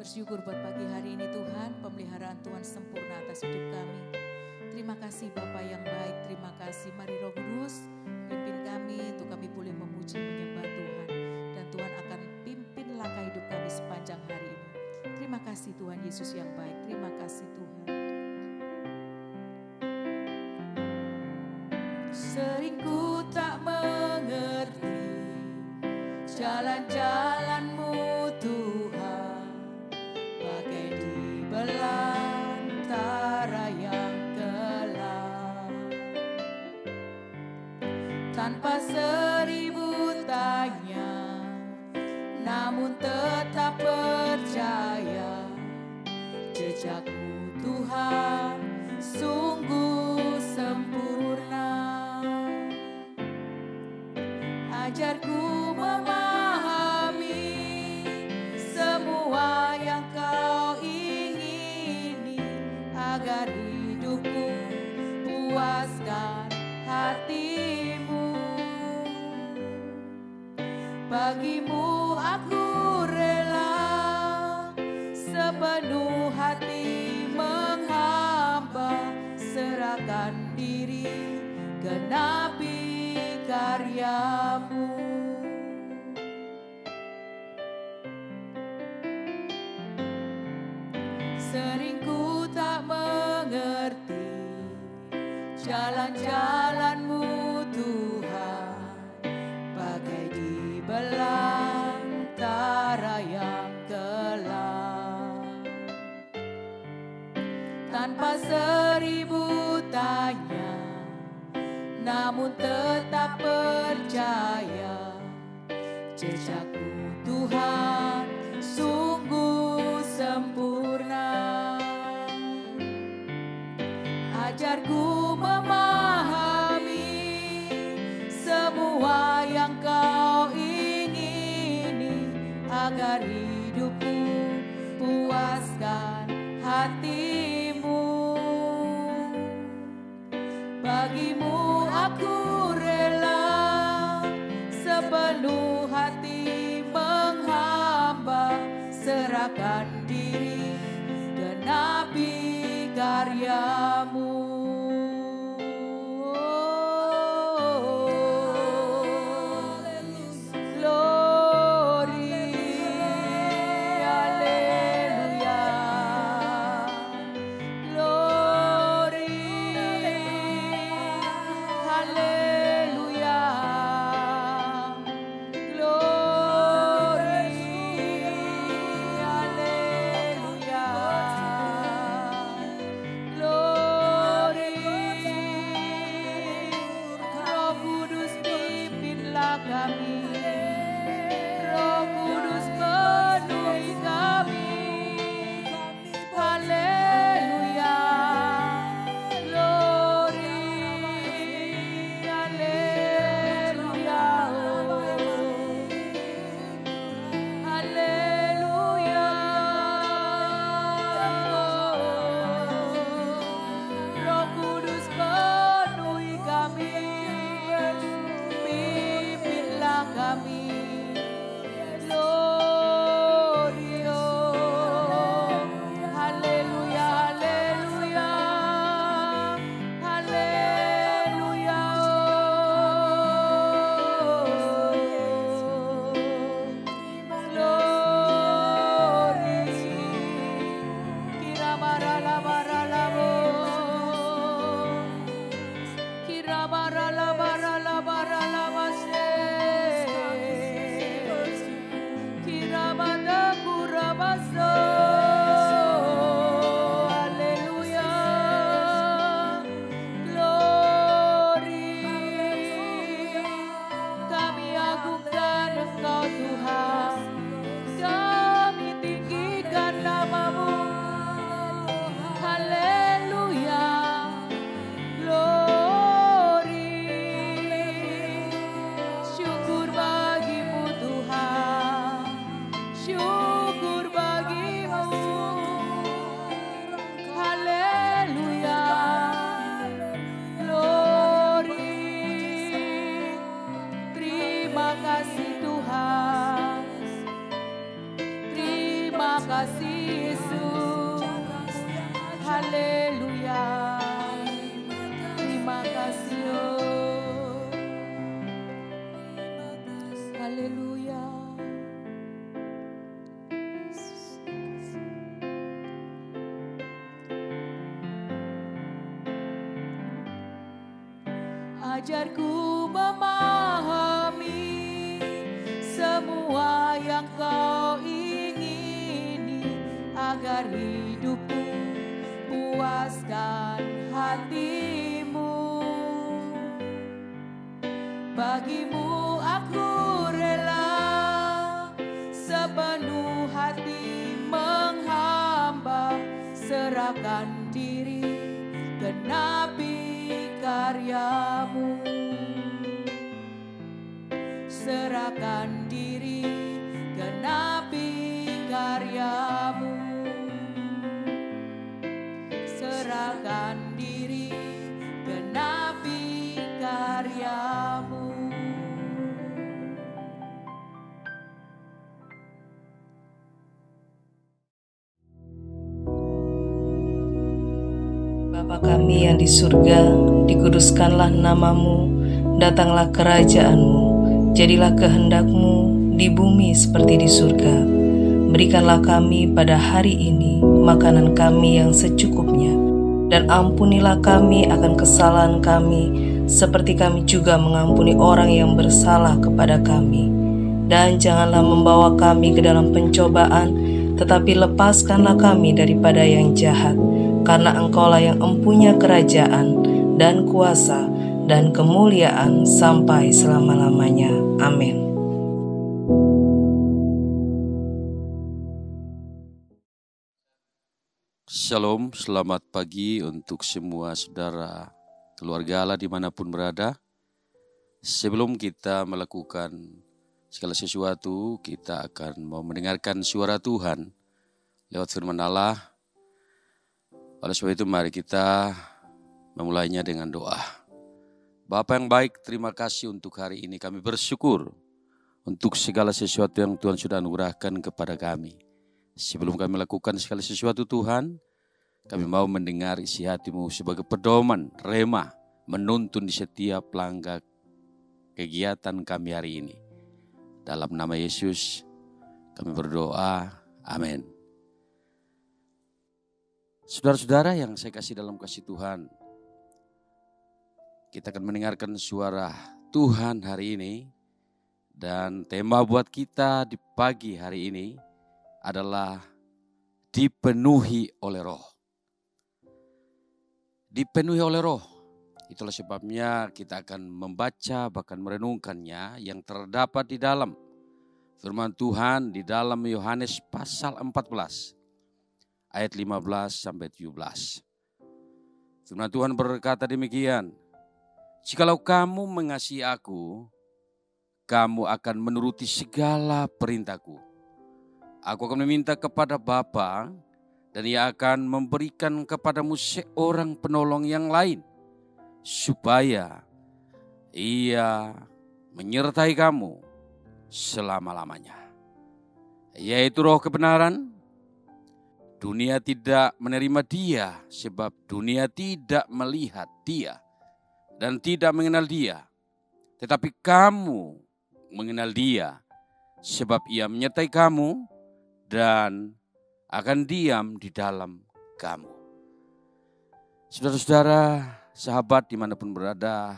Bersyukur buat pagi hari ini Tuhan, pemeliharaan Tuhan sempurna atas hidup kami. Terima kasih Bapa yang baik, terima kasih. Mari Roh Kudus pimpin kami untuk kami boleh memuji menyembah Tuhan. Dan Tuhan akan pimpin langkah hidup kami sepanjang hari ini. Terima kasih Tuhan Yesus yang baik, terima kasih Tuhan. Sering ku tak mengerti jalan-jalan-Mu Tuhan, bagai di belantara yang gelap. Tanpa seribu tanya, namun tetap percaya, jejakmu Tuhan sungguh sempurna. Ajarku memahami semua yang Kau ingini, agar hidupku puaskan hati-Mu. Bagimu aku rela sepenuh hati menghamba, serahkan diri genapi karya-Mu. Sering ku tak mengerti jalan-jalan-Mu Tuhan, bagai di belantara yang gelap. Tanpa seribu tanya, namun tetap percaya, jejakmu Tuhan sungguh sempurna. Ajarku memahami semua yang Kau ingini, agar hidupku puaskan hati-Mu. Bagimu aku rela sepenuh hati menghamba, serahkan diri genapi karya-Mu. Glory, kasih Yesus. Haleluya. Terima kasih oh. Haleluya. Ajarku memahami semua yang kau ingini, agar hidupku puaskan hatimu. Bagimu aku rela sepenuh hati menghamba, serahkan diri genapi karyamu. Serahkan diri genapi karyamu. Serahkan diri genapi karyamu. Bapa kami yang di surga, dikuduskanlah namamu, datanglah kerajaanmu, jadilah kehendak-Mu di bumi seperti di surga. Berikanlah kami pada hari ini makanan kami yang secukupnya, dan ampunilah kami akan kesalahan kami, seperti kami juga mengampuni orang yang bersalah kepada kami. Dan janganlah membawa kami ke dalam pencobaan, tetapi lepaskanlah kami daripada yang jahat. Karena Engkaulah yang empunya kerajaan dan kuasa dan kemuliaan sampai selama-lamanya. Amin. Shalom, selamat pagi untuk semua saudara keluarga Allah dimanapun berada. Sebelum kita melakukan segala sesuatu, kita akan mau mendengarkan suara Tuhan lewat firman Allah. Oleh sebab itu mari kita memulainya dengan doa. Bapa yang baik, terima kasih untuk hari ini. Kami bersyukur untuk segala sesuatu yang Tuhan sudah anugerahkan kepada kami. Sebelum kami melakukan segala sesuatu Tuhan, kami mau mendengar isi hati-Mu sebagai pedoman, rema, menuntun di setiap langkah kegiatan kami hari ini. Dalam nama Yesus kami berdoa, amin. Saudara-saudara yang saya kasih dalam kasih Tuhan, kita akan mendengarkan suara Tuhan hari ini. Dan tema buat kita di pagi hari ini adalah dipenuhi oleh Roh. Dipenuhi oleh Roh. Itulah sebabnya kita akan membaca bahkan merenungkannya yang terdapat di dalam firman Tuhan di dalam Yohanes pasal 14. Ayat 15 sampai 17. Firman Tuhan berkata demikian. Jikalau kamu mengasihi aku, kamu akan menuruti segala perintahku. Aku akan meminta kepada Bapa, dan Ia akan memberikan kepadamu seorang penolong yang lain, supaya Ia menyertai kamu selama-lamanya. Yaitu Roh kebenaran. Dunia tidak menerima Dia sebab dunia tidak melihat Dia dan tidak mengenal Dia. Tetapi kamu mengenal Dia sebab Ia menyertai kamu dan akan diam di dalam kamu. Saudara-saudara, sahabat dimanapun berada,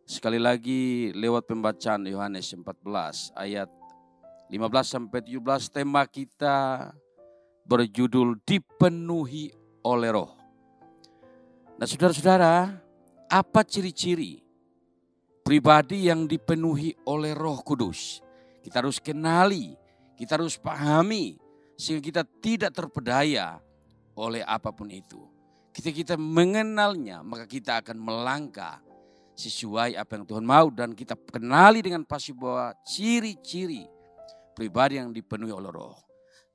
sekali lagi lewat pembacaan Yohanes 14 ayat 15 sampai 17, tema kita berjudul dipenuhi oleh Roh. Nah saudara-saudara, apa ciri-ciri pribadi yang dipenuhi oleh Roh Kudus? Kita harus kenali, kita harus pahami, sehingga kita tidak terpedaya oleh apapun itu. Ketika kita mengenalnya, maka kita akan melangkah sesuai apa yang Tuhan mau. Dan kita kenali dengan pasti bahwa ciri-ciri pribadi yang dipenuhi oleh Roh.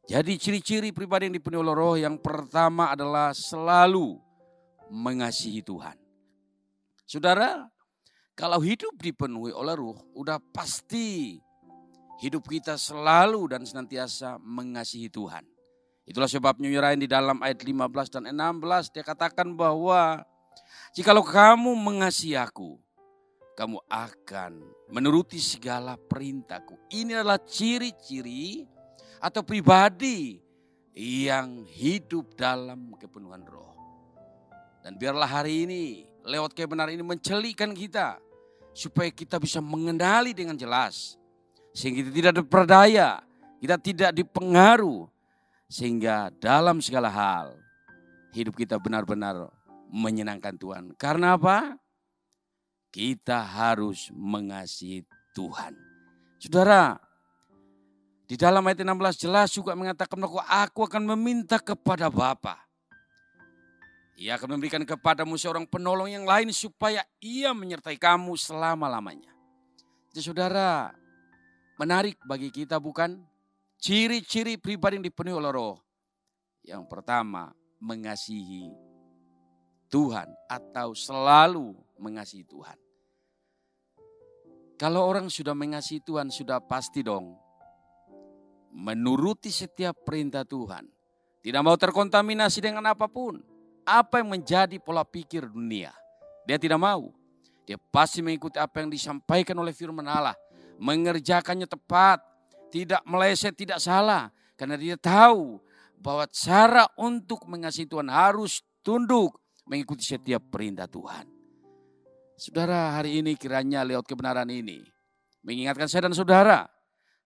Jadi ciri-ciri pribadi yang dipenuhi oleh Roh yang pertama adalah selalu mengasihi Tuhan. Saudara, kalau hidup dipenuhi oleh Roh, udah pasti hidup kita selalu dan senantiasa mengasihi Tuhan. Itulah sebabnya Yurain di dalam ayat 15 dan 16 dia katakan bahwa jikalau kamu mengasihi aku, kamu akan menuruti segala perintahku. Ini adalah ciri-ciri atau pribadi yang hidup dalam kepenuhan roh. Dan biarlah hari ini lewat kebenaran ini mencelikkan kita supaya kita bisa mengenali dengan jelas. Sehingga kita tidak diperdaya, kita tidak dipengaruhi. Sehingga dalam segala hal hidup kita benar-benar menyenangkan Tuhan. Karena apa? Kita harus mengasihi Tuhan. Saudara, di dalam ayat 16 jelas juga mengatakan bahwa aku akan meminta kepada Bapa. Ia akan memberikan kepadamu seorang penolong yang lain supaya ia menyertai kamu selama-lamanya. Jadi saudara, menarik bagi kita bukan? Ciri-ciri pribadi yang dipenuhi oleh roh. Yang pertama, mengasihi Tuhan atau selalu mengasihi Tuhan. Kalau orang sudah mengasihi Tuhan, sudah pasti dong menuruti setiap perintah Tuhan. Tidak mau terkontaminasi dengan apapun. Apa yang menjadi pola pikir dunia. Dia tidak mau. Dia pasti mengikuti apa yang disampaikan oleh firman Allah. Mengerjakannya tepat. Tidak meleset, tidak salah. Karena dia tahu bahwa cara untuk mengasihi Tuhan harus tunduk mengikuti setiap perintah Tuhan. Saudara, hari ini kiranya lewat kebenaran ini mengingatkan saya dan saudara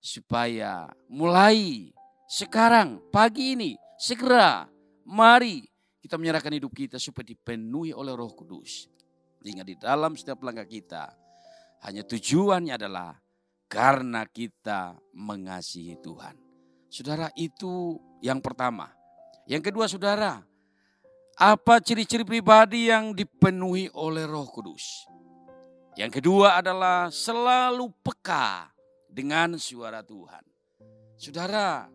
supaya mulai sekarang, pagi ini, segera mari kita menyerahkan hidup kita supaya dipenuhi oleh Roh Kudus. Sehingga di dalam setiap langkah kita hanya tujuannya adalah karena kita mengasihi Tuhan. Saudara, itu yang pertama. Yang kedua saudara, apa ciri-ciri pribadi yang dipenuhi oleh Roh Kudus? Yang kedua adalah selalu peka dengan suara Tuhan. Saudara,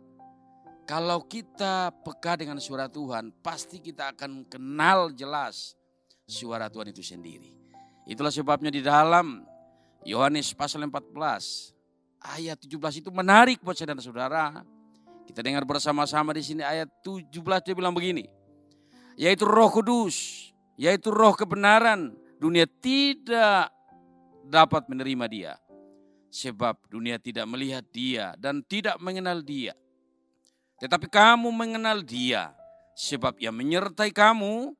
kalau kita peka dengan suara Tuhan, pasti kita akan kenal jelas suara Tuhan itu sendiri. Itulah sebabnya di dalam Yohanes pasal 14 ayat 17 itu menarik buat saya dan saudara. Kita dengar bersama-sama di sini ayat 17 dia bilang begini. Yaitu Roh Kudus, yaitu Roh kebenaran. Dunia tidak dapat menerima dia. Sebab dunia tidak melihat dia dan tidak mengenal dia. Tetapi kamu mengenal dia, sebab ia menyertai kamu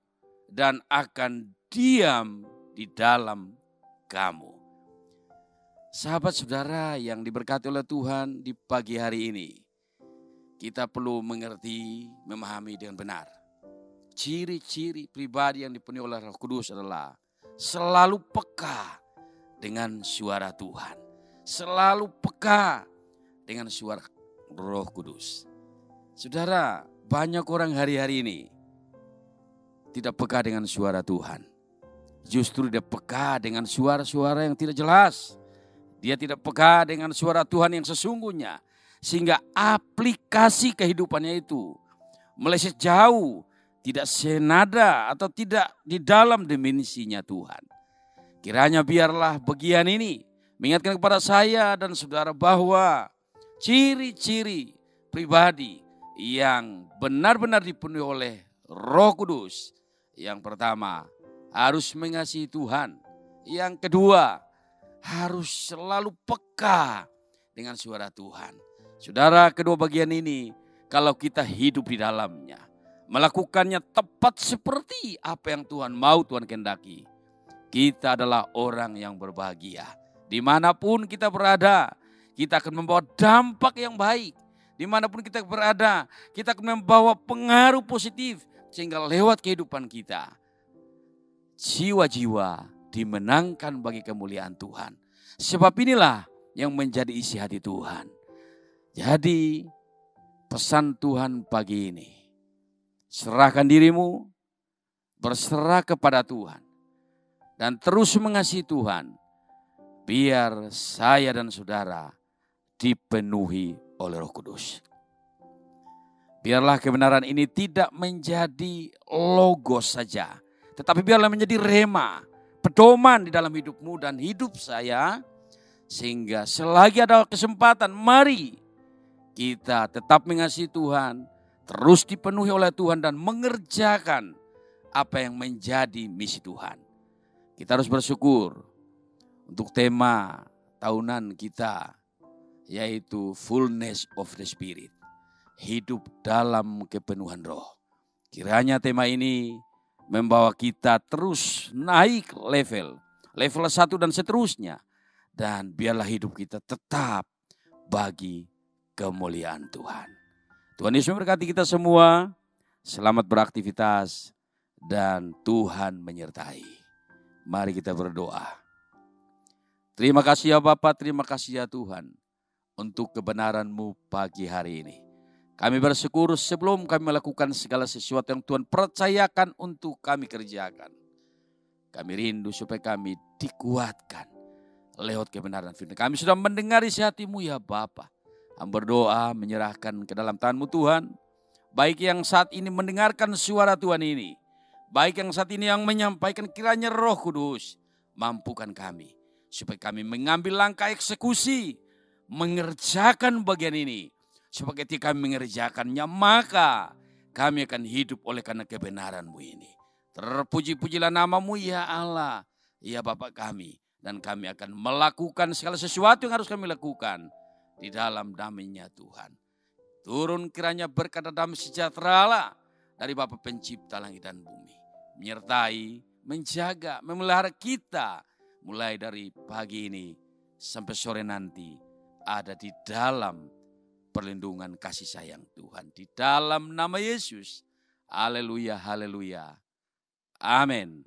dan akan diam di dalam kamu. Sahabat saudara yang diberkati oleh Tuhan di pagi hari ini, kita perlu mengerti, memahami dengan benar. Ciri-ciri pribadi yang dipenuhi oleh Roh Kudus adalah selalu peka dengan suara Tuhan. Selalu peka dengan suara Roh Kudus. Saudara, banyak orang hari-hari ini tidak peka dengan suara Tuhan. Justru dia peka dengan suara-suara yang tidak jelas. Dia tidak peka dengan suara Tuhan yang sesungguhnya. Sehingga aplikasi kehidupannya itu meleset jauh. Tidak senada atau tidak di dalam dimensinya Tuhan. Kiranya biarlah bagian ini mengingatkan kepada saya dan saudara bahwa ciri-ciri pribadi yang benar-benar dipenuhi oleh Roh Kudus. Yang pertama, harus mengasihi Tuhan. Yang kedua, harus selalu peka dengan suara Tuhan. Saudara, kedua bagian ini kalau kita hidup di dalamnya, melakukannya tepat seperti apa yang Tuhan mau, Tuhan kehendaki, kita adalah orang yang berbahagia. Dimanapun kita berada, kita akan membawa dampak yang baik. Dimanapun kita berada, kita akan membawa pengaruh positif. Sehingga lewat kehidupan kita, jiwa-jiwa dimenangkan bagi kemuliaan Tuhan. Sebab inilah yang menjadi isi hati Tuhan. Jadi pesan Tuhan pagi ini, serahkan dirimu, berserah kepada Tuhan. Dan terus mengasihi Tuhan. Biar saya dan saudara dipenuhi oleh Roh Kudus. Biarlah kebenaran ini tidak menjadi logos saja. Tetapi biarlah menjadi rema, pedoman di dalam hidupmu dan hidup saya. Sehingga selagi ada kesempatan, mari kita tetap mengasihi Tuhan, terus dipenuhi oleh Tuhan dan mengerjakan apa yang menjadi misi Tuhan. Kita harus bersyukur untuk tema tahunan kita, yaitu fullness of the Spirit. Hidup dalam kepenuhan roh. Kiranya tema ini membawa kita terus naik level 1 dan seterusnya. Dan biarlah hidup kita tetap bagi kemuliaan Tuhan. Tuhan Yesus memberkati kita semua. Selamat beraktivitas dan Tuhan menyertai. Mari kita berdoa. Terima kasih ya Bapa, terima kasih ya Tuhan untuk kebenaran-Mu pagi hari ini. Kami bersyukur sebelum kami melakukan segala sesuatu yang Tuhan percayakan untuk kami kerjakan. Kami rindu supaya kami dikuatkan lewat kebenaran firman. Kami sudah mendengar isi hati-Mu ya Bapa. Kami berdoa menyerahkan ke dalam tangan-Mu Tuhan. Baik yang saat ini mendengarkan suara Tuhan ini. Baik yang saat ini yang menyampaikan, kiranya Roh Kudus mampukan kami. Supaya kami mengambil langkah eksekusi. Mengerjakan bagian ini. Supaya ketika kami mengerjakannya, maka kami akan hidup oleh karena kebenaran-Mu ini. Terpuji-pujilah nama-Mu ya Allah. Ya Bapa kami. Dan kami akan melakukan segala sesuatu yang harus kami lakukan di dalam damai-Nya Tuhan. Turun kiranya berkat dan damai sejahtera Allah dari Bapa Pencipta langit dan bumi. Menyertai, menjaga, memelihara kita mulai dari pagi ini sampai sore nanti ada di dalam perlindungan kasih sayang Tuhan. Di dalam nama Yesus. Haleluya, haleluya. Amin.